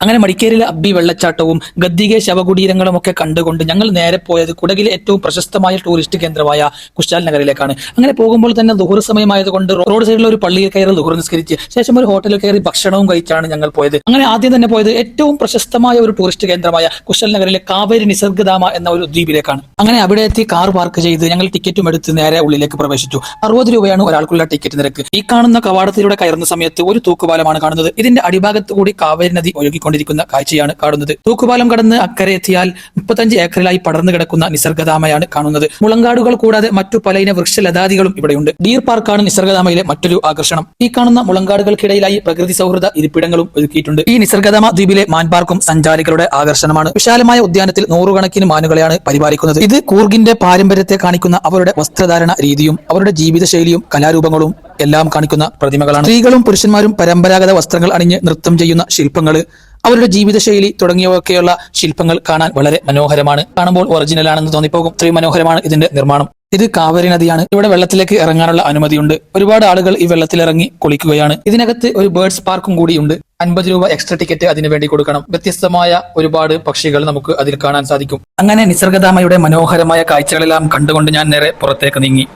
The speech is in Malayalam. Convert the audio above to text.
അങ്ങനെ മടിക്കേരിയിലെ അബ്ബി വെള്ളച്ചാട്ടവും ഗദ്ദികെ ശവകുടീരങ്ങളും ഒക്കെ കണ്ടുകൊണ്ട് ഞങ്ങൾ നേരെ പോയത് കുടകിലെ ഏറ്റവും പ്രശസ്തമായ ടൂറിസ്റ്റ് കേന്ദ്രമായ കുശാൽ നഗറിലേക്കാണ്. അങ്ങനെ പോകുമ്പോൾ തന്നെ ദുഹൂർ സമയമായതുകൊണ്ട് റോഡ് സൈഡിൽ ഒരു പള്ളിയിൽ കയറി ദുഹൂർ നിസ്കരിച്ച് ശേഷം ഒരു ഹോട്ടലിൽ കയറി ഭക്ഷണവും കഴിച്ചാണ് ഞങ്ങൾ പോയത്. അങ്ങനെ ആദ്യം തന്നെ പോയത് ഏറ്റവും പ്രശസ്തമായ ഒരു ടൂറിസ്റ്റ് കേന്ദ്രമായ കുശാൽ നഗറിലെ കാവേരി നിസർഗധാമ എന്ന ഒരു ദ്വീപിലേക്കാണ്. അങ്ങനെ അവിടെ എത്തി കാർ പാർക്ക് ചെയ്ത് ഞങ്ങൾ ടിക്കറ്റും എടുത്ത് നേരെ ഉള്ളിലേക്ക് പ്രവേശിച്ചു. 60 രൂപയാണ് ഒരാൾക്കുള്ള ടിക്കറ്റ് നിരക്ക്. ഈ കാണുന്ന കവാടത്തിലൂടെ കയറുന്ന സമയത്ത് ഒരു തൂക്കുപാലമാണ് കാണുന്നത്. ഇതിന്റെ അടിഭാഗത്ത് കൂടി കാവേരി നദി ഒഴുകിക്കൊണ്ടിരിക്കുന്ന കാഴ്ചയാണ് കാണുന്നത്. തൂക്കുപാലം കടന്ന് അക്കരെ എത്തിയാൽ 35 ഏക്കറിലായി പടർന്നു കിടക്കുന്ന നിസർഗധാമയാണ് കാണുന്നത്. മുളങ്കാടുകൾ കൂടാതെ മറ്റു പലയിന വൃക്ഷലതാദികളും ഇവിടെയുണ്ട്. ഡീർ പാർക്കാണ് നിസർഗധാമയിലെ മറ്റൊരു ആകർഷണം. ഈ കാണുന്ന മുളങ്കാടുകൾക്കിടയിലായി പ്രകൃതി സൗഹൃദ ഇരിപ്പിടങ്ങളും ഒരുക്കിയിട്ടുണ്ട്. ഈ നിസർഗധാമ ദ്വീപിലെ മാൻപാർക്കും സഞ്ചാരികളുടെ ആകർഷണമാണ്. വിശാലമായ ഉദ്യാനത്തിൽ നൂറുകണക്കിന് മാനുകളെയാണ് പരിപാലിക്കുന്നത്. ഇത് കൂർഗിന്റെ പാരമ്പര്യത്തെ കാണിക്കുന്ന അവരുടെ വസ്ത്രധാരണ രീതിയും അവരുടെ ജീവിതശൈലിയും കലാരൂപങ്ങളും എല്ലാം കാണിക്കുന്ന പ്രതിമകളാണ്. സ്ത്രീകളും പുരുഷന്മാരും പരമ്പരാഗത വസ്ത്രങ്ങൾ അണിഞ്ഞ് നൃത്തം ചെയ്യുന്ന ശില്പങ്ങൾ, അവരുടെ ജീവിതശൈലി തുടങ്ങിയവയൊക്കെയുള്ള ശില്പങ്ങൾ കാണാൻ വളരെ മനോഹരമാണ്. കാണുമ്പോൾ ഒറിജിനൽ ആണെന്ന് തോന്നിപ്പോകും. ഇത്രയും മനോഹരമാണ് ഇതിന്റെ നിർമ്മാണം. ഇത് കാവേരി നദിയാണ്. ഇവിടെ വെള്ളത്തിലേക്ക് ഇറങ്ങാനുള്ള അനുമതിയുണ്ട്. ഒരുപാട് ആളുകൾ ഈ വെള്ളത്തിലിറങ്ങി കുളിക്കുകയാണ്. ഇതിനകത്ത് ഒരു ബേർഡ്സ് പാർക്കും കൂടിയുണ്ട്. 50 രൂപ എക്സ്ട്രാ ടിക്കറ്റ് അതിനു വേണ്ടി കൊടുക്കണം. വ്യത്യസ്തമായ ഒരുപാട് പക്ഷികൾ നമുക്ക് അതിൽ കാണാൻ സാധിക്കും. അങ്ങനെ നിസർഗധാമയുടെ മനോഹരമായ കാഴ്ചകളെല്ലാം കണ്ടുകൊണ്ട് ഞാൻ നേരെ പുറത്തേക്ക് നീങ്ങി.